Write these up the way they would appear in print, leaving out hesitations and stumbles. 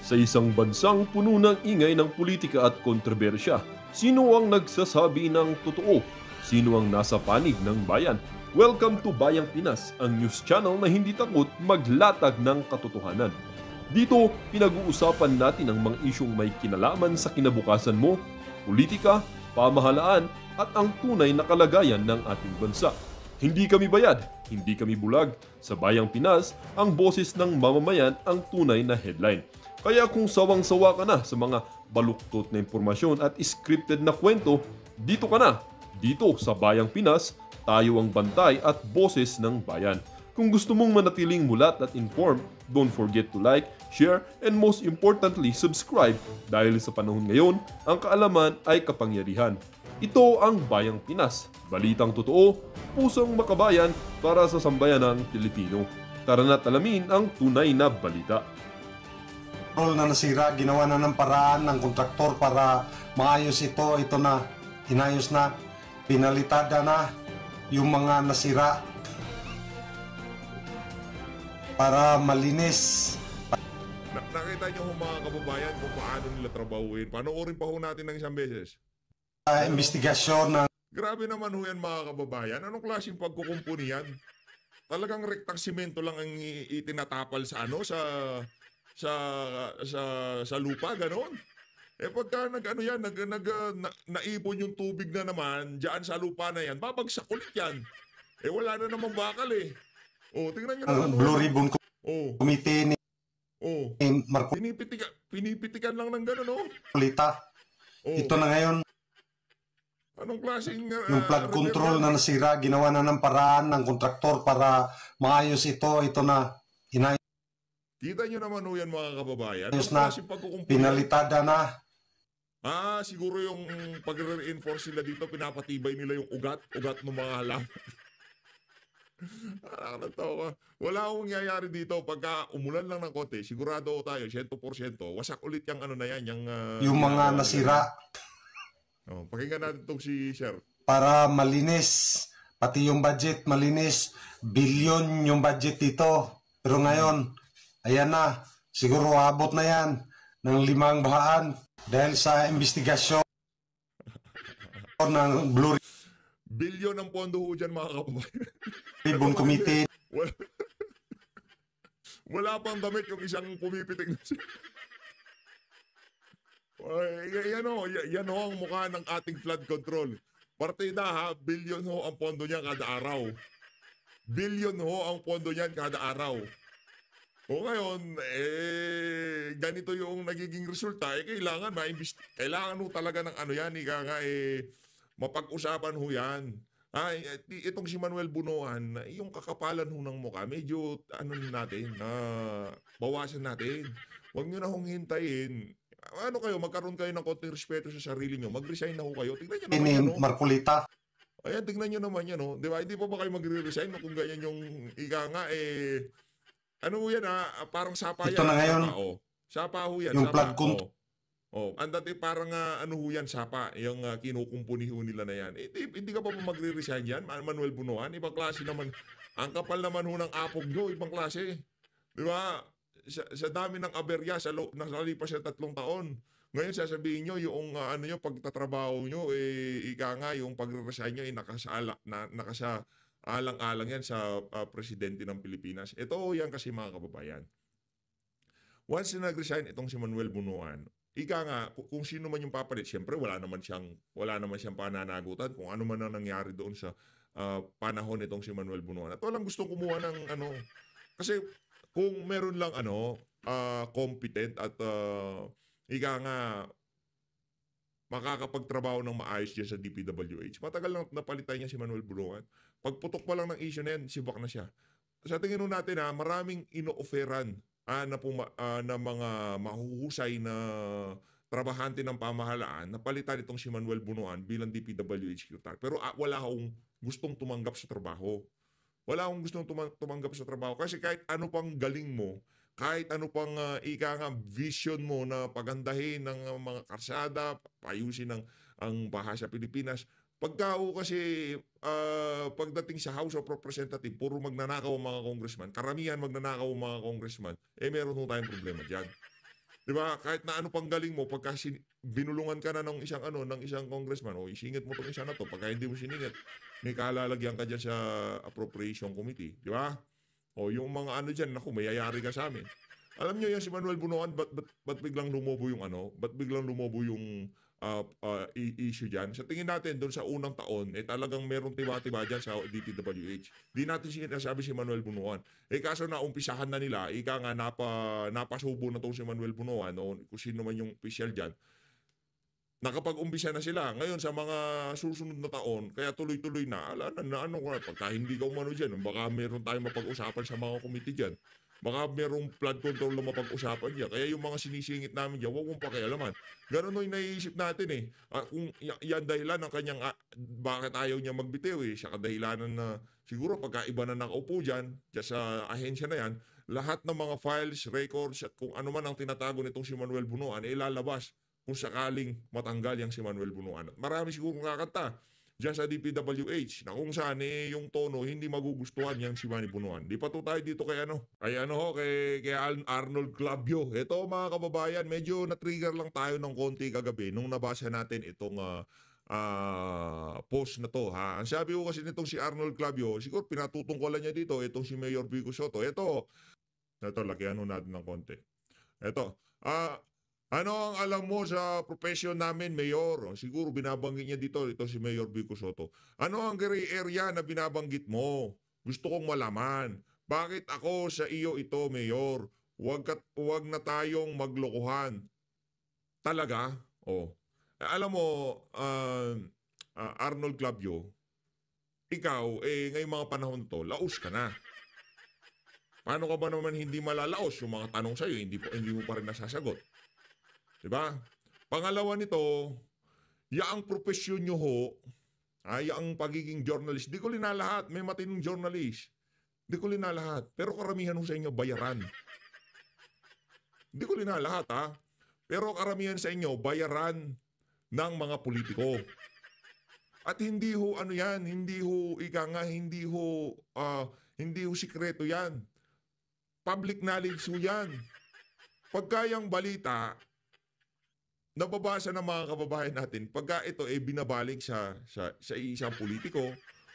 Sa isang bansang puno ng ingay ng politika at kontrobersya, sino ang nagsasabi ng totoo? Sino ang nasa panig ng bayan? Welcome to Bayang Pinas, ang news channel na hindi takot maglatag ng katotohanan. Dito, pinag-uusapan natin ang mga isyong may kinalaman sa kinabukasan mo, politika, pamahalaan, at ang tunay na kalagayan ng ating bansa. Hindi kami bayad, hindi kami bulag. Sa Bayang Pinas, ang boses ng mamamayan ang tunay na headline. Kaya kung sawang-sawa ka na sa mga baluktot na impormasyon at scripted na kwento, dito ka na. Dito sa Bayang Pinas, tayo ang bantay at boses ng bayan. Kung gusto mong manatiling mulat at informed, don't forget to like, share, and most importantly, subscribe dahil sa panahon ngayon, ang kaalaman ay kapangyarihan. Ito ang Bayang Pinas, balitang totoo, pusong makabayan para sa sambayanang Pilipino. Tara na't alamin ang tunay na balita. Na nasira, ginawa na ng paraan ng kontraktor para maayos ito na, inayos na, pinalitada na yung mga nasira para malinis. Nakita niyo mga kababayan kung paano nila trabahuin. Panoorin pa ho natin ng isang beses. Investigasyon ng Grabe naman ho yan mga kababayan. Anong klaseng pagkukumpuni yan? Talagang rektang simento lang ang itinatapal sa sa lupa, ganon. Eh pagka naipon yung tubig na naman diyan sa lupa na yan, babagsak ulit yan. Eh wala na namang bakal eh. Oh, tingnan niyo na Blue Ribbon Committee ni Marco pinipitikan lang ng ganon, oh. Lita. Ito na ngayon. Anong klaseng Yung flood control na nasira, ginawa na ng paraan ng kontraktor para maayos ito na, inayos Kita nyo naman ho yan mga kababayan. na, pinalitada na. Siguro yung pag-reinforce nila dito, pinapatibay nila yung ugat ng mga halaman. Nakakatawa. Wala akong nangyayari dito. Pagka umulan lang ng konti, sigurado tayo, 100%, wasak ulit yung ano na yan. Yung mga nasira. Pakinggan natin itong si Sir. Para malinis, pati yung budget malinis, bilyon yung budget dito. Pero ngayon, ayan na, siguro abot na yan ng 5 bahaan dahil sa investigasyon ng Blue Bilyon ang pondo ho dyan mga kababayan. Ribbon Committee. Wala pang damit yung isang pumipitik na siya. Yan ho ang mukha ng ating flood control. Partida ha, bilyon ho ang pondo niya kada araw. Bilyon ho ang pondo niyan kada araw. O ngayon, ganito yung nagiging resulta, kailangan ho talaga ng ano yan, mapag-usapan ho yan. Itong si Manuel Bunoan, yung kakapalan ho ng mukha, medyo bawasan natin. Huwag nyo na hong hintayin. Magkaroon kayo ng konting respeto sa sarili nyo, mag-resign na ho kayo. Tingnan nyo naman yan, Marcolita. Ayan, tingnan nyo naman yan, di ba? Hindi pa ba kayo magre-resign kung ganyan yung parang sapa yan. Ito na ngayon. Sapa ho yan. Yung flood control. Ang dati parang sapa, yung kinukumpuni ho nila na yan. Hindi ka pa magre-resign yan, Manuel Bunoan? Ibang klase naman. Ang kapal naman ho ng apog nyo, ibang klase. Di ba? Sa dami ng aberya, nakalipas sa 3 taon. Ngayon sasabihin nyo, yung pagtatrabaho nyo, yung pagre-resign nyo, nakasaalang-alang yan sa presidente ng Pilipinas. Ito yan kasi mga kababayan. Once na nag-resign itong si Manuel Bunoan, kung sino man yung papalit, siyempre wala naman siyang pananagutan kung ano man ang nangyari doon sa panahon itong si Manuel Bunoan. At walang gustong kumuha ng kasi kung meron lang competent at makakapagtrabaho ng maayos dyan sa DPWH. Matagal lang napalitan niya si Manuel Bunoan. Pagputok pa lang ng issue na yan, sibak na siya. Sa tingin natin maraming ino-offeran na mga mahuhusay na trabahante ng pamahalaan na palitan itong si Manuel Bunoan bilang DPWH secretary. Pero wala akong gustong tumanggap sa trabaho. Wala akong gustong tumanggap sa trabaho kasi kahit ano pang galing mo, kahit ano pang vision mo na pagandahin ng mga karsada, payusin ang bahasa Pilipinas, pagdating sa House of Representatives, puro magnanakaw ang mga congressman, karamihan magnanakaw ang mga congressman, meron tayong problema dyan. 'Di ba? Kahit na ano pang galing mo, pagka binulungan ka na ng isang congressman, o isingit mo tong isa na to, pagka hindi mo siningit, may kalalagyan ka diyan sa appropriation committee, 'di ba? O yung mga ano diyan, naku, mayayari ka sa amin. Alam niyo yan si Manuel Bunuan, ba't biglang lumobo yung ba't biglang lumobo yung issue diyan? Sa tingin natin doon sa unang taon, talagang merong tiba-tiba diyan sa DPWH. Di natin sinasabi si Manuel Bunuan. Kaso na umpisahan na nila, ika nga napasubo na tong si Manuel Bunuan o kung sino man yung official diyan. Nakapag-umpisa na sila. Ngayon sa mga susunod na taon, kaya tuloy-tuloy na, pagka hindi ka umano dyan, baka meron tayong mapag-usapan sa mga committee dyan. Baka merong flood control na mapag-usapan dyan. Kaya yung mga sinisingit namin dyan, huwag mong pakialaman. Ganun yung naiisip natin kung yan dahilan ng kanyang, bakit ayaw niya magbitiw siya kadahilanan na siguro pagka iba na nakaupo dyan sa ahensya na yan, lahat ng mga files, records, at kung ano man ang tinatago nitong si Manuel Bunuan, ilalabas kung sakaling matanggal yung si Manuel Bunuan. At marami siguro kakanta dyan sa DPWH na kung saan yung tono hindi magugustuhan yang si Manny Bunuan. Di pa to tayo dito kay Arnold Clavio. Ito mga kababayan, medyo na-trigger lang tayo ng konti kagabi nung nabasa natin itong post na to. Ang sabi ko kasi nitong si Arnold Clavio, siguro pinatutungkolan niya dito itong si Mayor Vico Soto. Ito, lagyan natin ng konti. Ito, ano ang alam mo sa profession namin, Mayor? Siguro binabanggit niya dito, ito si Mayor Vico Soto. Ano ang gray area na binabanggit mo? Gusto kong malaman. Bakit ako sa iyo ito, Mayor? Huwag na tayong maglokohan. Talaga? Alam mo, Arnold Clavio, ikaw, ngayong mga panahon to, laos ka na. Paano ka ba naman hindi malalaos? Yung mga tanong sa'yo, hindi mo pa rin nasasagot. Diba? Pangalawa nito, yaang profesyon nyo yaang pagiging journalist, di ko linalahat, may matinong journalist. Di ko linalahat. Pero karamihan sa inyo, bayaran. Di ko linalahat, Pero karamihan sa inyo, bayaran ng mga politiko. At hindi hindi sikreto yan. Public knowledge yan. Pagkayang balita, nababasa ng mga kababayan natin, pagka ito binabaling sa isang politiko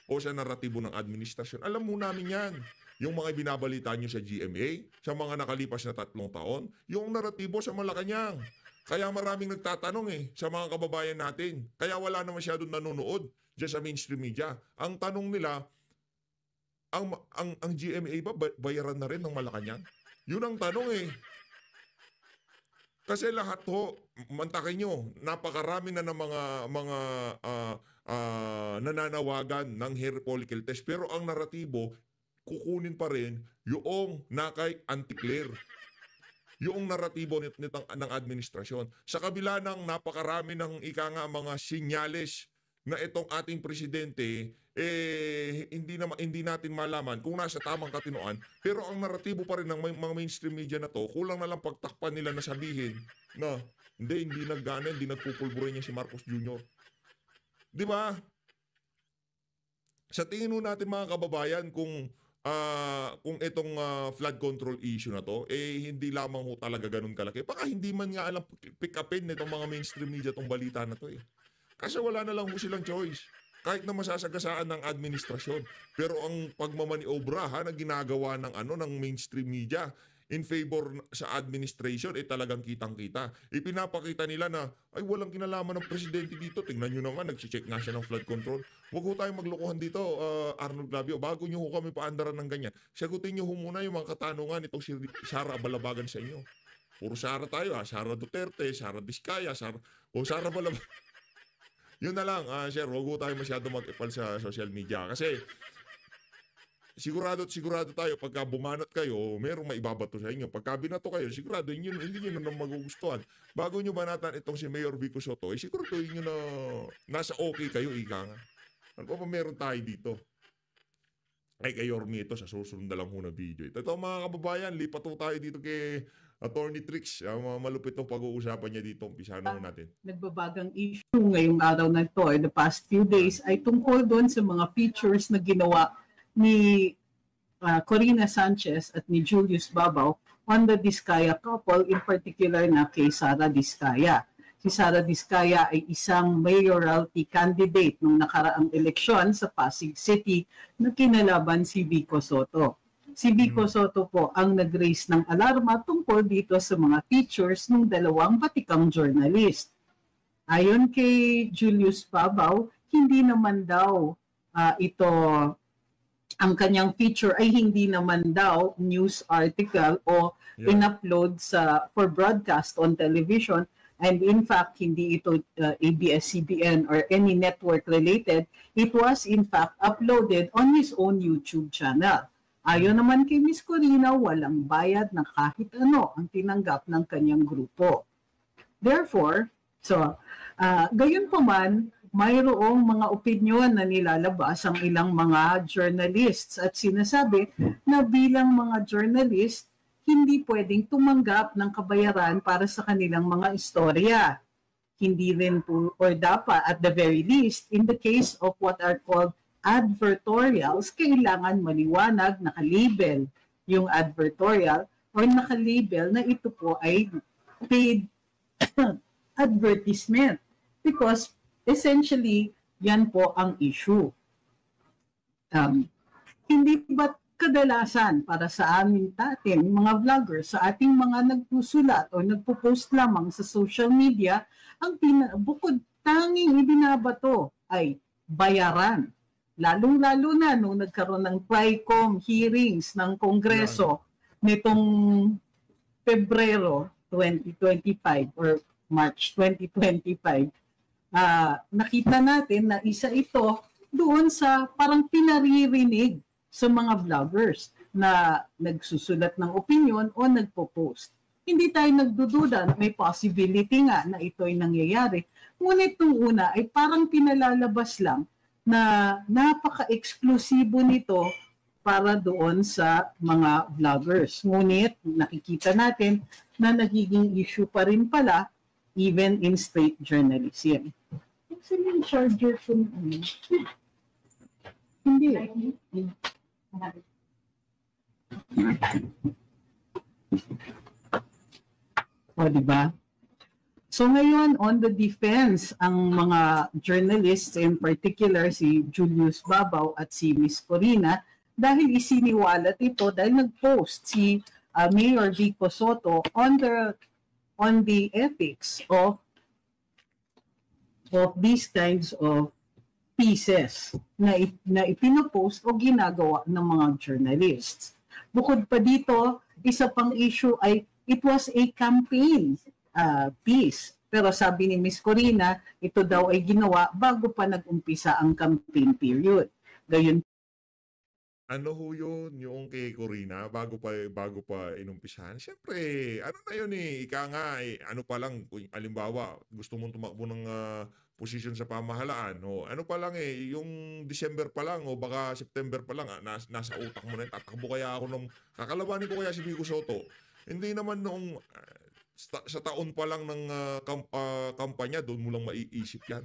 o sa naratibo ng administrasyon, alam mo namin yan. Yung mga binabalita nyo sa GMA, sa mga nakalipas na 3 taon, yung naratibo sa Malacanang. Kaya maraming nagtatanong sa mga kababayan natin. Kaya wala na masyadong nanonood dyan sa mainstream media. Ang tanong nila, ang GMA ba bayaran na rin ng Malacanang? Yun ang tanong Kasi lahat mantakin nyo, napakarami na ng mga nananawagan ng hair follicle test. Pero ang naratibo, kukunin pa rin yung nakay anti-clear. Yung naratibo ng administrasyon. Sa kabila ng napakarami ng mga sinyales na itong ating presidente, hindi natin malaman kung nasa tamang katinoan, pero ang naratibo pa rin ng mga mainstream media na to, kulang na lang pagtakpan nila na sabihin na hindi naggana, hindi nagpupulbure niya si Marcos Jr. Di ba? Sa tingin natin mga kababayan, kung itong flood control issue na to, hindi lamang talaga ganun kalaki. Baka hindi man nga alam pick upin nitong mga mainstream media tong balita na to Kasi wala na lang silang choice. Kahit na masasagasaan ng administrasyon. Pero ang pagmamaniobra na ginagawa ng mainstream media in favor sa administration, talagang kitang-kita. Ipinapakita nila na, walang kinalaman ng presidente dito. Tingnan nyo naman, nag-check nga siya ng flood control. Huwag tayong maglokohan dito, Arnold Clavio. Bago nyo kami paandaran ng ganyan, sagutin nyo muna yung mga katanungan itong si Sara Balabagan sa inyo. Puro Sara tayo, Sara Duterte, Sara Vizcaya, Sara Balabagan. Yun na lang, sir, huwag tayo masyado mag-ipal sa social media. Kasi, sigurado tayo, pagka bumanat kayo, merong maibabato sa inyo. Pagka binato kayo, sigurado, hindi nyo na magugustuhan. Bago nyo banatan itong si Mayor Vico Soto, sigurado nyo na nasa okay kayo, ika nga. Ano pa meron tayo dito? Kay Yormi ito, sa susunod na lang na video. Ito mga kababayan, lipat tayo dito kay Attorney Trix, malupit itong pag-uusapan niya dito. Umpisahan natin. Nagbabagang issue ngayong araw na ito, the past few days, ay tungkol doon sa mga features na ginawa ni Corina Sanchez at ni Julius Babaw on the Diskaya couple, in particular na kay Sara Diskaya. Si Sara Diskaya ay isang mayoralty candidate nung nakaraang eleksyon sa Pasig City na kinalaban si Vico Soto. Si Vico Soto po ang nag-raise ng alarma tungkol dito sa mga features ng dalawang batikang journalist. Ayon kay Julius Babaw, hindi naman daw ito, ang kanyang feature ay hindi naman daw news article o in-upload for broadcast on television, and in fact hindi ito ABS-CBN or any network related. It was in fact uploaded on his own YouTube channel. Ayon naman kay Ms. Corina, walang bayad na kahit ano ang tinanggap ng kanyang grupo. Therefore, gayon pa man, mayroong mga opinyon na nilalabas ang ilang mga journalists at sinasabi na bilang mga journalist, hindi pwedeng tumanggap ng kabayaran para sa kanilang mga istorya. Hindi rin po, or dapat at the very least, in the case of what are called advertorials, kailangan maliwanag, nakalabel yung advertorial or nakalabel na ito po ay paid advertisement. Because essentially, yan po ang issue. Hindi ba kadalasan para sa amin mga vloggers, sa ating mga nagsusulat o nagpo-post lamang sa social media, ang bukod tanging ibinabato ay bayaran. Lalong-lalo na nung nagkaroon ng TRICOM hearings ng Kongreso nitong Pebrero 2025 or March 2025, nakita natin na isa ito doon sa parang pinaririnig sa mga vloggers na nagsusulat ng opinion o nagpo-post. Hindi tayo nagdududa, may possibility nga na ito ay nangyayari. Ngunit nung una ay parang pinalalabas lang na napaka-eksklusibo nito para doon sa mga vloggers. Ngunit nakikita natin na nagiging issue pa rin pala even in straight journalism. Saan yung charger ko? Hindi. O, diba? So ngayon, on the defense, ang mga journalists, in particular si Julius Babaw at si Ms. Corina, dahil isiniwalat ito, dahil nag-post si Mayor Vico Soto on the ethics of these kinds of pieces na ipinopost o ginagawa ng mga journalists. Bukod pa dito, isa pang issue ay it was a campaign piece. Pero sabi ni Ms. Corina, ito daw ay ginawa bago pa nag-umpisa ang campaign period. Gayon. Ano ho yun, yung kay Corina, bago pa inumpisahan? Siyempre, ano na yun ika nga, ano pa lang, halimbawa, gusto mong tumakbo ng posisyon sa pamahalaan, o ano pa lang yung December pa lang, o baka September pa lang, nasa utak mo na yun, tatakbo kaya ako kakalabanin ko kaya si Vico Soto. Hindi naman noong, sa taon pa lang ng kampanya, doon mo lang maiisip yan.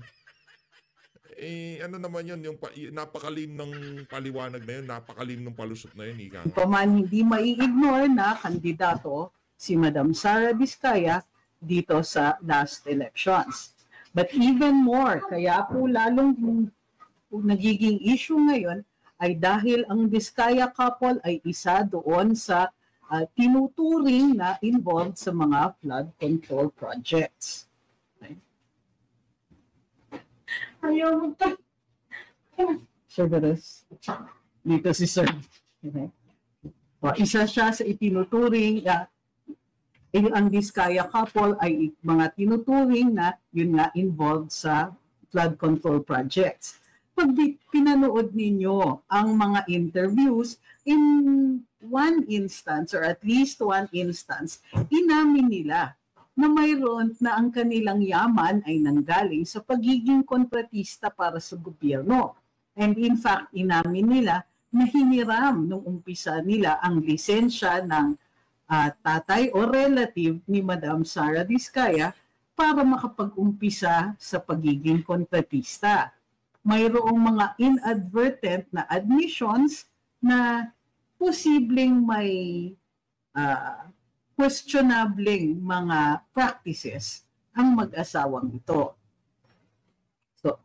Ano naman yun, yung napakalim ng paliwanag na yun, napakalim ng palusot na yun, ika. Paman hindi mai-ignore na kandidato si Madam Sara Diskaya dito sa last elections. But even more, kaya po lalong nagiging issue ngayon ay dahil ang Diskaya couple ay isa doon sa tinuturing na involved sa mga flood control projects. Ayaw mo ito. Sir Beres. Dito si Sir. Okay. Isa siya sa itinuturing. Ang Diskaya couple ay mga tinuturing na yun nga involved sa flood control projects. Pag pinanood ninyo ang mga interviews, in one instance or at least one instance, inamin nila na mayroon na ang kanilang yaman ay nanggaling sa pagiging kontratista para sa gobyerno. And in fact, inamin nila na hiniram nung umpisa nila ang lisensya ng tatay o relative ni Madam Sara Diskaya para makapag-umpisa sa pagiging kontratista. Mayroong mga inadvertent na admissions na posibleng may questionableng mga practices ang mag-asawang ito. So,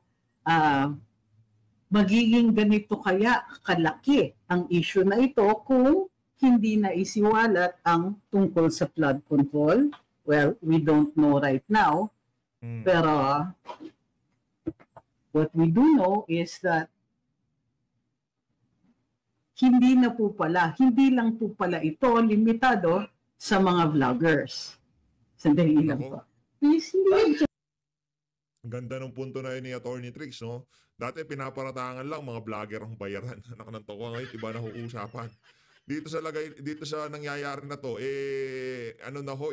magiging ganito kaya kalaki ang issue na ito kung hindi na isiwalat ang tungkol sa flood control? Well, we don't know right now. Pero what we do know is that hindi lang po pala ito limitado sa mga vloggers. Sandali lang po. Please, hindi. Ganda ng punto na yun ni Attorney Trix, no? Dati pinaparatangan lang mga vlogger ang bayaran. Anak ng toko, ngayon iba na uusapan. Dito sa nangyayari na to,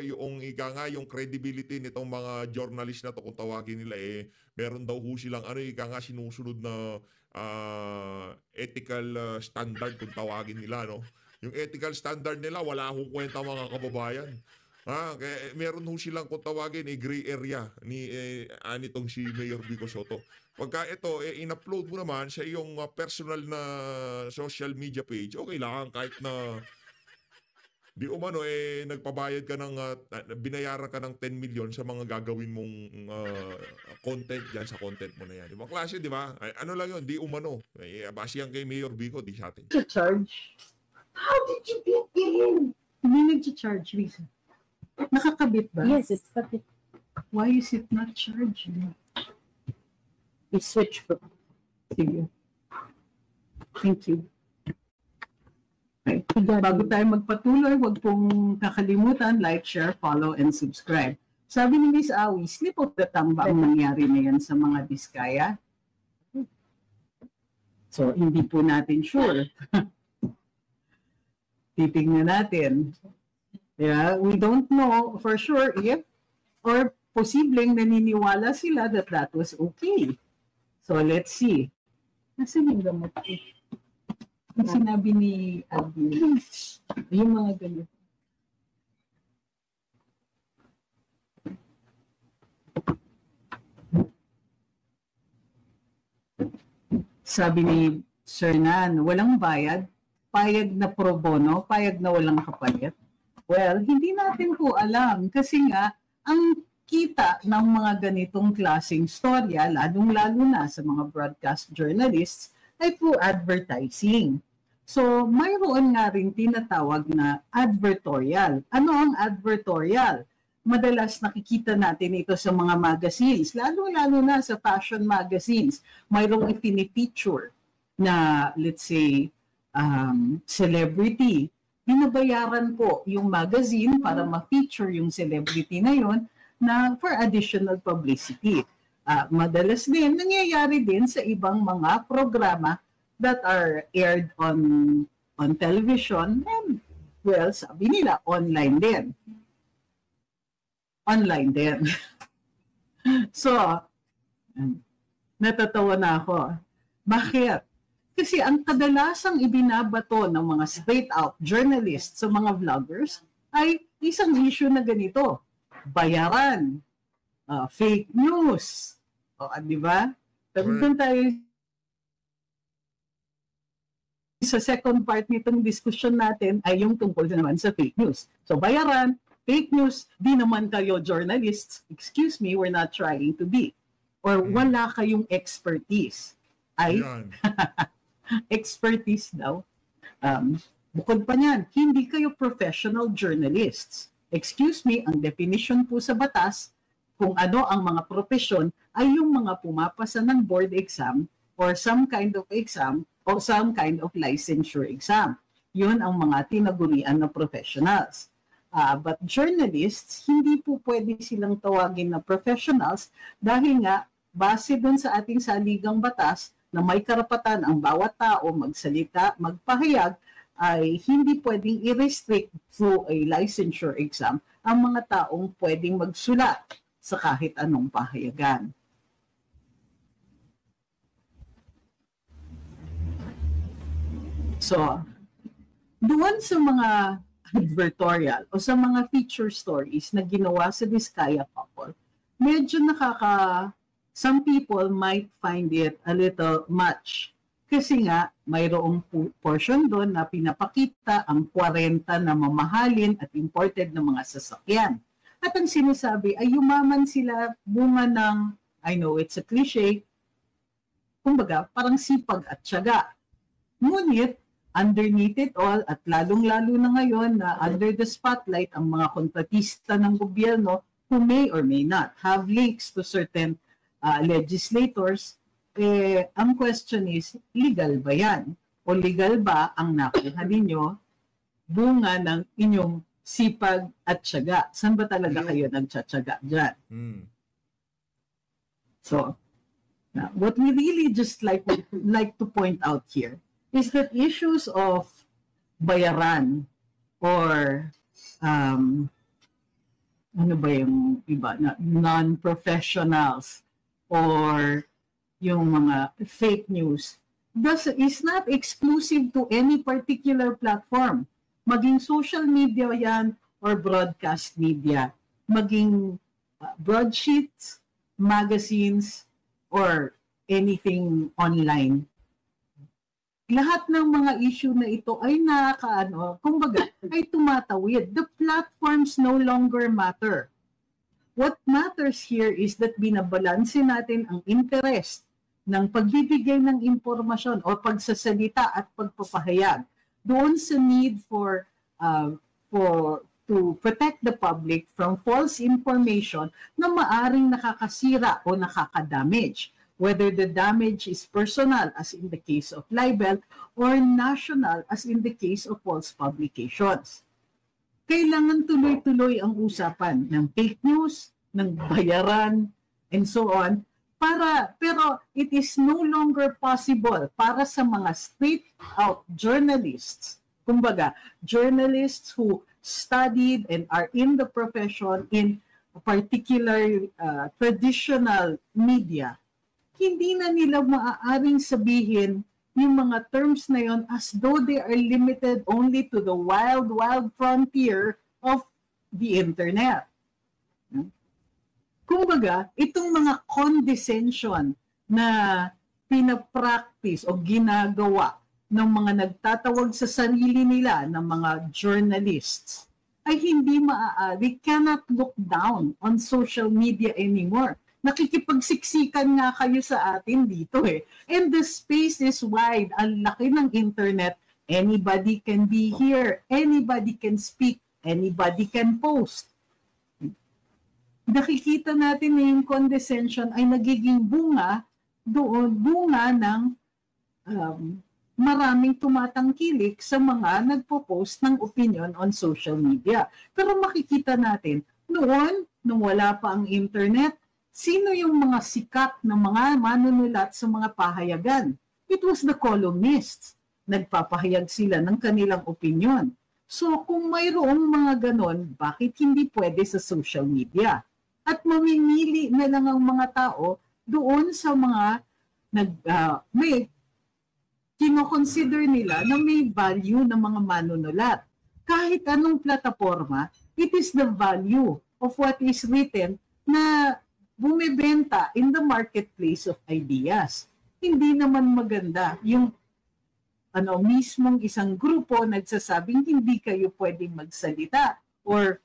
yung yung credibility nitong mga journalist na to, kung tawagin nila, meron daw ho silang sinusunod na ethical standard, kung tawagin nila, no? Yung ethical standard nila, wala ho kwenta, mga kababayan. Kaya meron ho silang, kung tawagin, gray area nitong si Mayor Vico Soto. Pagka ito, in-upload mo naman sa iyong personal na social media page, okay lang, kahit na di umano, nagpabayad ka ng, binayaran ka ng 10 million sa mga gagawin mong content dyan sa content mo na yan. Ibang klase, di ba? Ano lang yun, di umano. Base yan kay Mayor Vico, di sa atin. Charge? How did you get in? Hindi nag-charge, Lisa. Nakakabit ba? Yes, it's kabit. Why is it not charged? I-switch ko. Sige. Thank you. Okay. Bago tayo magpatuloy, huwag pong kakalimutan, like, share, follow, and subscribe. Sabi ni Miss Awi, slip of the tongue ba ang nangyari na yan sa mga Diskaya? So, hindi po natin sure. Titignan natin. Yeah, we don't know for sure if or posibleng naniniwala sila that that was okay. So let's see. Nasaan yung gamot ko? Ang sinabi ni Abby, yung mga ganito. Sabi ni Sir Nan, walang bayad, payag na pro bono, payag na walang kapalit. Well, hindi natin po alam kasi nga ang kita ng mga ganitong klaseng storya, lalong-lalo na sa mga broadcast journalists, ay po advertising. So, mayroon nga rin tinatawag na advertorial. Ano ang advertorial? Madalas nakikita natin ito sa mga magazines, lalong-lalo na sa fashion magazines. Mayroong ipinipicture na, let's say, celebrity. Binabayaran po yung magazine para ma-feature yung celebrity na yon na for additional publicity. Madalas din, nangyayari din sa ibang mga programa that are aired on television and, well, sabi nila, online din. Online din. So, natatawa na ako. Bakit? Kasi ang kadalasang ibinabato ng mga straight-out journalists sa mga vloggers ay isang issue na ganito. Bayaran, fake news. Di ba? Pero doon tayo sa second part nitong discussion natin ay yung tungkol naman sa fake news. So bayaran, fake news, di naman kayo journalists, excuse me, we're not trying to be. Or wala kayong expertise. Ay, expertise daw. Bukod pa niyan, hindi kayo professional journalists. Excuse me, ang definition po sa batas kung ano ang mga profesyon ay yung mga pumapasa ng board exam or some kind of exam or some kind of licensure exam. Yun ang mga tinagurian na professionals. But journalists, hindi po pwede silang tawagin na professionals dahil nga base dun sa ating saligang batas na may karapatan ang bawat tao magsalita, magpahayag, ay hindi pwedeng i-restrict through a licensure exam ang mga taong pwedeng magsulat sa kahit anong pahayagan. So, doon sa mga advertorial o sa mga feature stories na ginawa sa Diskaya couple, medyo some people might find it a little much. Kasi nga, mayroong portion doon na pinapakita ang 40 na mamahalin at imported na mga sasakyan. At ang sinasabi ay yumaman sila bunga ng, I know it's a cliche, kumbaga parang sipag at tiyaga. Ngunit, underneath it all, at lalong-lalo na ngayon na under the spotlight ang mga kontratista ng gobyerno who may or may not have links to certain legislators, ang question is, legal ba yan? O legal ba ang nakuha ninyo bunga ng inyong sipag at tiyaga? Saan ba talaga kayo nagtsatsaga dyan? So, what we really just like to point out here is that issues of bayaran or ano ba yung iba na non-professionals or yung mga fake news is not exclusive to any particular platform. Maging social media yan or broadcast media. Maging broadsheets, magazines, or anything online. Lahat ng mga issue na ito ay kumbaga, ay tumatawid. The platforms no longer matter. What matters here is that binabalanse natin ang interest ng pagbibigay ng impormasyon o pagsasalita at pagpapahayag doon sa need to protect the public from false information na maaring nakakasira o nakakadamage, whether the damage is personal as in the case of libel or national as in the case of false publications. Kailangan tuloy-tuloy ang usapan ng fake news, ng bayaran, and so on, pero it is no longer possible para sa mga straight-out journalists, kumbaga, journalists who studied and are in the profession in a particular traditional media, hindi na nila maaaring sabihin yung mga terms na yon as though they are limited only to the wild, wild frontier of the internet. Kumbaga, itong mga condescension na pinapractice o ginagawa ng mga nagtatawag sa sarili nila ng mga journalists ay hindi maaari, cannot look down on social media anymore. Nakikipagsiksikan nga kayo sa atin dito eh. And the space is wide. Ang laki ng internet. Anybody can be here. Anybody can speak. Anybody can post. Nakikita natin na yung condescension ay nagiging bunga ng maraming tumatangkilik sa mga nagpo-post ng opinion on social media. Pero makikita natin, nung wala pa ang internet, sino yung mga sikat na mga manunulat sa mga pahayagan? It was the columnists. Nagpapahayag sila ng kanilang opinion. So kung mayroong mga ganon, bakit hindi pwede sa social media? At mamimili na lang ang mga tao doon sa mga may kino-consider nila na may value ng mga manunulat. Kahit anong plataforma, it is the value of what is written na bumibenta in the marketplace of ideas. Hindi naman maganda yung mismong isang grupo nagsasabing hindi kayo pwedeng magsalita or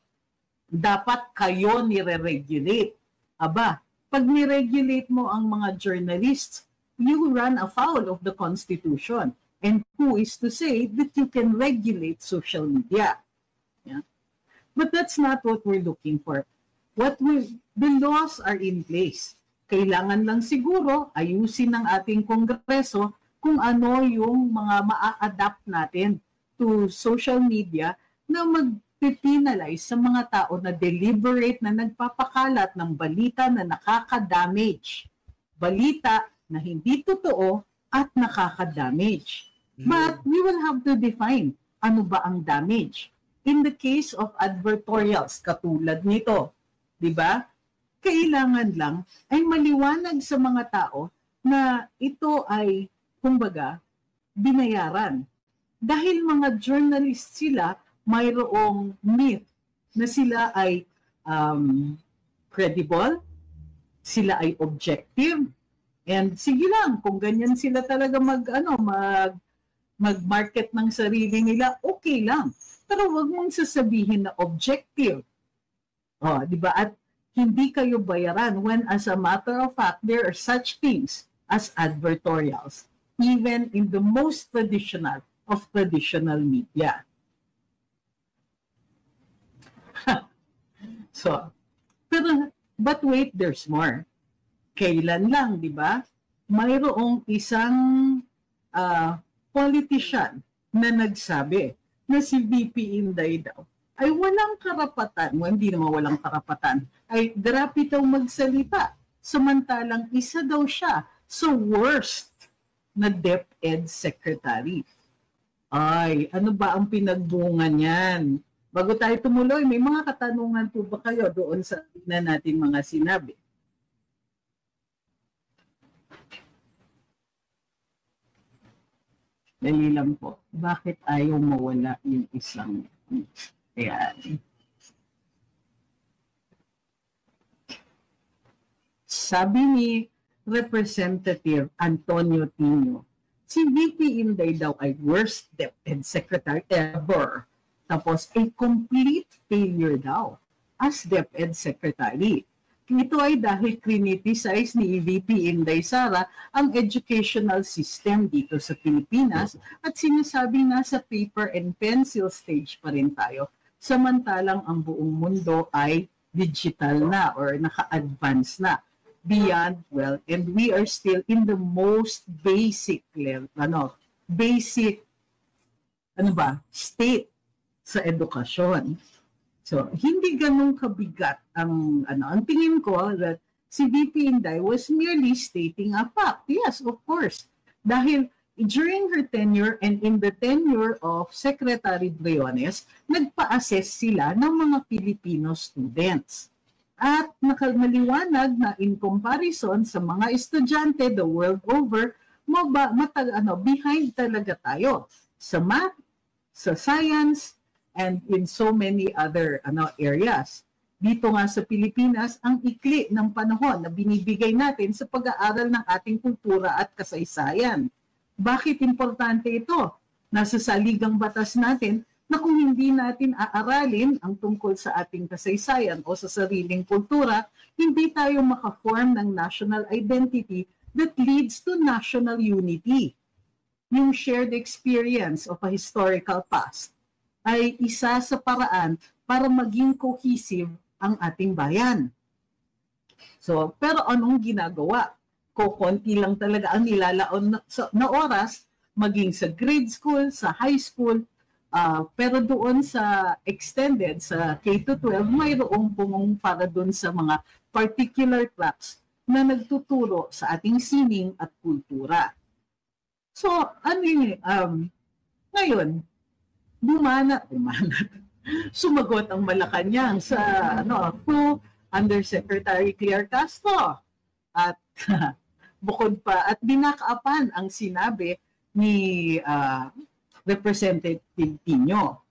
dapat kayo nire-regulate. Aba, pag niregulate mo ang mga journalists, you run afoul of the Constitution. And who is to say that you can regulate social media? Yeah? But that's not what we're looking for. The laws are in place. Kailangan lang siguro ayusin ng ating Kongreso kung ano yung mga maa-adapt natin to social media na mag-penalize sa mga tao na deliberate na nagpapakalat ng balita na nakaka-damage. Balita na hindi totoo at nakaka-damage. But we will have to define ano ba ang damage. In the case of advertorials, katulad nito, di ba? Kailangan lang ay maliwanag sa mga tao na ito ay, kumbaga, binayaran. Dahil mga journalist sila, mayroong myth na sila ay credible, sila ay objective, And sige lang, kung ganyan sila talaga mag-market ng sarili nila, okay lang. Pero wag mong sasabihin na objective. Oh, di ba? At hindi kayo bayaran when as a matter of fact, there are such things as advertorials, even in the most traditional of traditional media. So, but wait, there's more. Kailan lang, di ba? Mayroong isang politician na nagsabi na si VP Inday daw ay walang karapatan, hindi naman walang karapatan, ay grabe daw magsalita. Samantalang isa daw siya sa worst na DepEd Secretary. Ay, ano ba ang pinagbunga niyan? Bago tayo tumuloy, may mga katanungan po ba kayo doon sa na natin mga sinabi? Dali lang po. Bakit ayaw mawala yung isang... Ayan. Sabi ni Representative Antonio Tino, si VP Inday daw ay worst DepEd Secretary ever. Tapos a complete failure daw as DepEd Secretary. Ito ay dahil criticize ni VP Inday Sara ang educational system dito sa Pilipinas at sinasabi na sa paper and pencil stage pa rin tayo. Samantalang ang buong mundo ay digital na or naka-advance na beyond, well, and we are still in the most basic level, state sa edukasyon. So, hindi ganun kabigat ang tingin ko that si VP Inday was merely stating a fact. Yes, of course. Dahil during her tenure and in the tenure of Secretary Briones, nagpa-assess sila ng mga Filipino students. At nakamaliwanag na in comparison sa mga estudyante the world over, behind talaga tayo sa math, sa science, and in so many other areas. Dito nga sa Pilipinas, ang ikli ng panahon na binibigay natin sa pag-aaral ng ating kultura at kasaysayan. Bakit importante ito? Nasa saligang batas natin na kung hindi natin aaralin ang tungkol sa ating kasaysayan o sa sariling kultura, hindi tayo makaform ng national identity that leads to national unity. Yung shared experience of a historical past ay isa sa paraan para maging cohesive ang ating bayan. So, pero anong ginagawa? Konti lang talaga ang nilalaon na oras, maging sa grade school, sa high school, pero doon sa extended, sa K-12, mayroong pumong para doon sa mga particular tracks na nagtuturo sa ating sining at kultura. So, ngayon, sumagot ang Malacanang sa Undersecretary Claire Castro. At bukod pa, at binakaapan ang sinabi ni Representative Tino.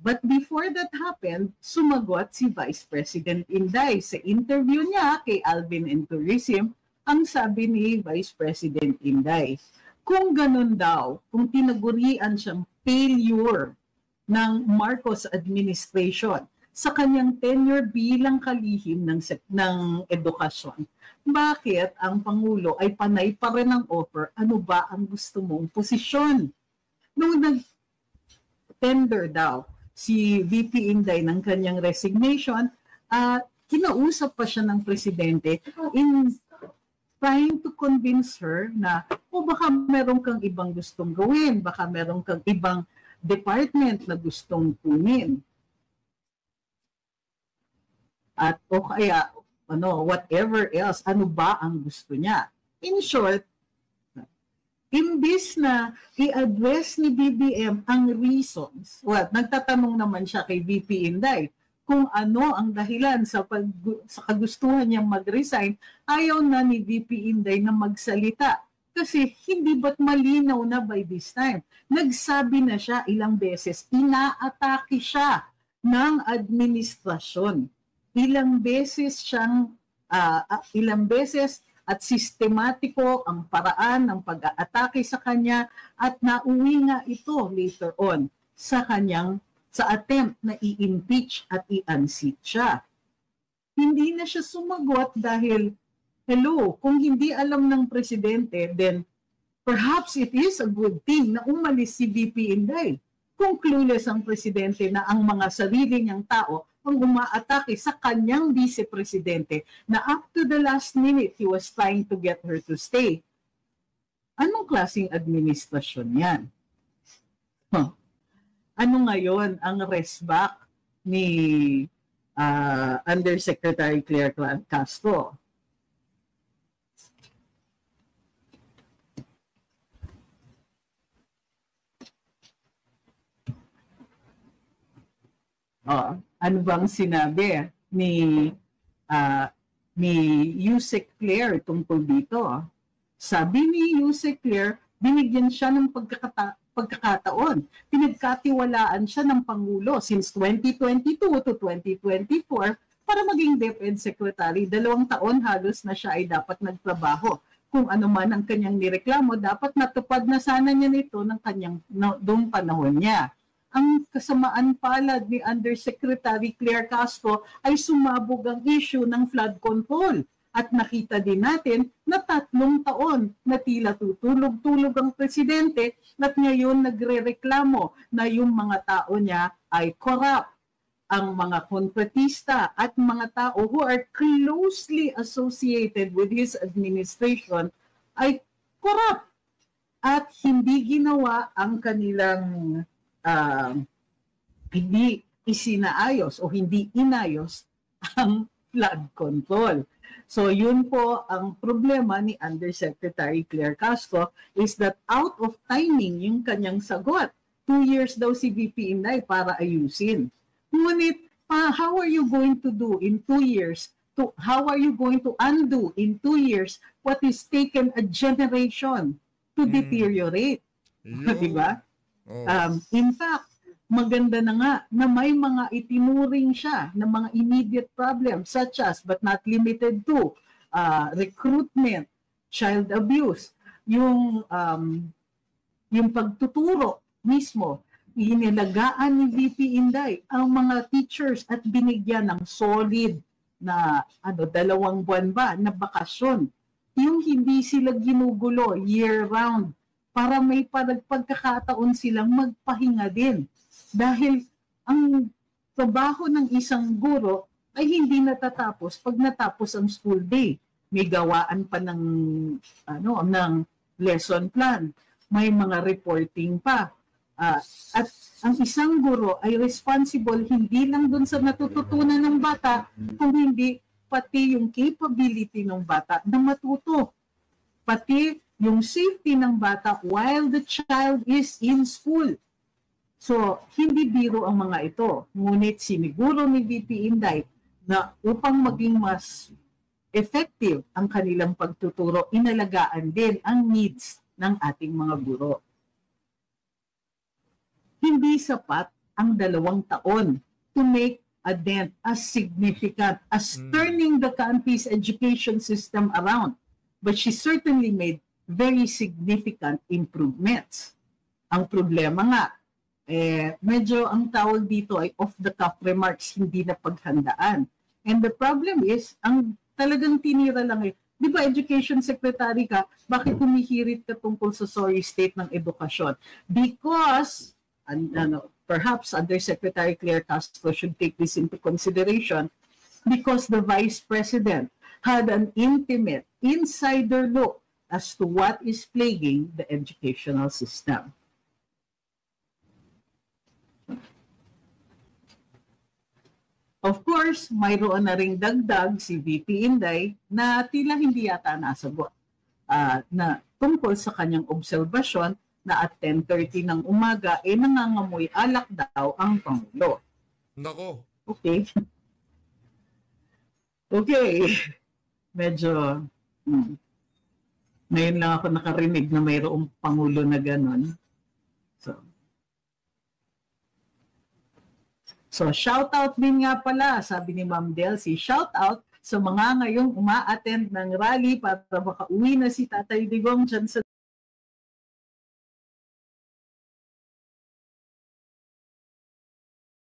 But before that happened, sumagot si Vice President Inday. Sa interview niya kay Alvin and Tourism, ang sabi ni Vice President Inday, kung ganun daw, kung tinagurian siyang failure ng Marcos administration sa kanyang tenure bilang kalihim ng edukasyon, bakit ang Pangulo ay panay pa rin ang offer? Ano ba ang gusto mong posisyon? Nung nag-tender daw si VP Inday ng kanyang resignation, kinausap pa siya ng presidente in trying to convince her na baka meron kang ibang gustong gawin, baka meron kang ibang department na gustong kunin. At o kaya, whatever else, ano ba ang gusto niya? In short, imbis na i-address ni BBM ang reasons, nagtatanong naman siya kay VP Inday kung ano ang dahilan sa kagustuhan niyang mag-resign, ayaw na ni VP Inday na magsalita. Kasi hindi ba't malinaw na by this time? Nagsabi na siya ilang beses, inaatake siya ng administrasyon. Ilang beses at sistematiko ang paraan ng pag-aatake sa kanya at nauwi nga ito later on sa attempt na i-impeach at i-unseat siya. Hindi na siya sumagot dahil, hello, kung hindi alam ng presidente, then perhaps it is a good thing na umalis si VP Inday. Kung clueless ang presidente na ang mga sarili niyang tao ang umaatake sa kanyang vice-presidente na up to the last minute he was trying to get her to stay. Anong klaseng administrasyon yan? Ano ngayon ang resback ni Undersecretary Claire Castro? Ano bang sinabi ni Yusek Claire tungkol dito? Sabi ni Yusek Claire, binigyan siya ng pagkakataon. Pinagkatiwalaan siya ng Pangulo since 2022 to 2024 para maging DepEd Secretary. 2 taon halos na siya ay dapat nagtrabaho. Kung ano man ang kanyang nireklamo, dapat natupad na sana niya nito ng kanyang doong panahon niya. Ang kasamaan palad ni Undersecretary Claire Castro ay sumabog ang issue ng flood control. At nakita din natin na 3 taon na tila tutulog-tulog ang presidente at ngayon nagre-reklamo na yung mga tao niya ay corrupt. Ang mga kontratista at mga tao who are closely associated with his administration ay corrupt at hindi ginawa ang kanilang hindi isinaayos o hindi inayos ang flood control. So yun po ang problema ni Undersecretary Claire Castro is that out of timing yung kanyang sagot. 2 years daw si VP Inday para ayusin. Ngunit how are you going to do in 2 years? How are you going to undo in 2 years what is taken a generation to deteriorate? Diba? In fact, maganda na nga na may mga itinuring siya na mga immediate problems such as but not limited to recruitment, child abuse, yung pagtuturo mismo. Inilagaan ni VP Inday ang mga teachers at binigyan ng solid na 2 buwan ba na bakasyon. Yung hindi sila ginugulo year-round para may pagkakataon silang magpahinga din. Dahil ang trabaho ng isang guro ay hindi natatapos pag natapos ang school day. May gawaan pa ng lesson plan. May mga reporting pa. At ang isang guro ay responsible hindi lang dun sa natututunan ng bata, kung hindi pati yung capability ng bata na matuto. Pati yung safety ng bata while the child is in school. So, hindi biro ang mga ito. Ngunit siniguro ni VP Inday na upang maging mas effective ang kanilang pagtuturo, inalagaan din ang needs ng ating mga guro. Hindi sapat ang 2 taon to make a dent as significant as turning the country's education system around. But she certainly made very significant improvements. Ang problema nga, medyo ang tawag dito ay off-the-cuff remarks, hindi na paghandaan. And the problem is, ang talagang tinira lang di ba education secretary ka, bakit humihirit ka tungkol sa sorry state ng edukasyon? Because, perhaps Undersecretary Claire Castro should take this into consideration, because the Vice President had an intimate, insider look as to what is plaguing the educational system. Of course, mayroon na ring dagdag si VP Inday na tila hindi yata nasagot na tungkol sa kanyang obserbasyon na at 10:30 ng umaga nangangamoy alak daw ang Pangulo. Nako. Okay. Okay. Medyo ngayon lang ako nakarinig na mayroong Pangulo na gano'n. So shout out din nga pala, sabi ni Ma'am Delcy, shout out sa mga ngayong uma-attend ng rally para makauwi na si Tatay Digong dyan sa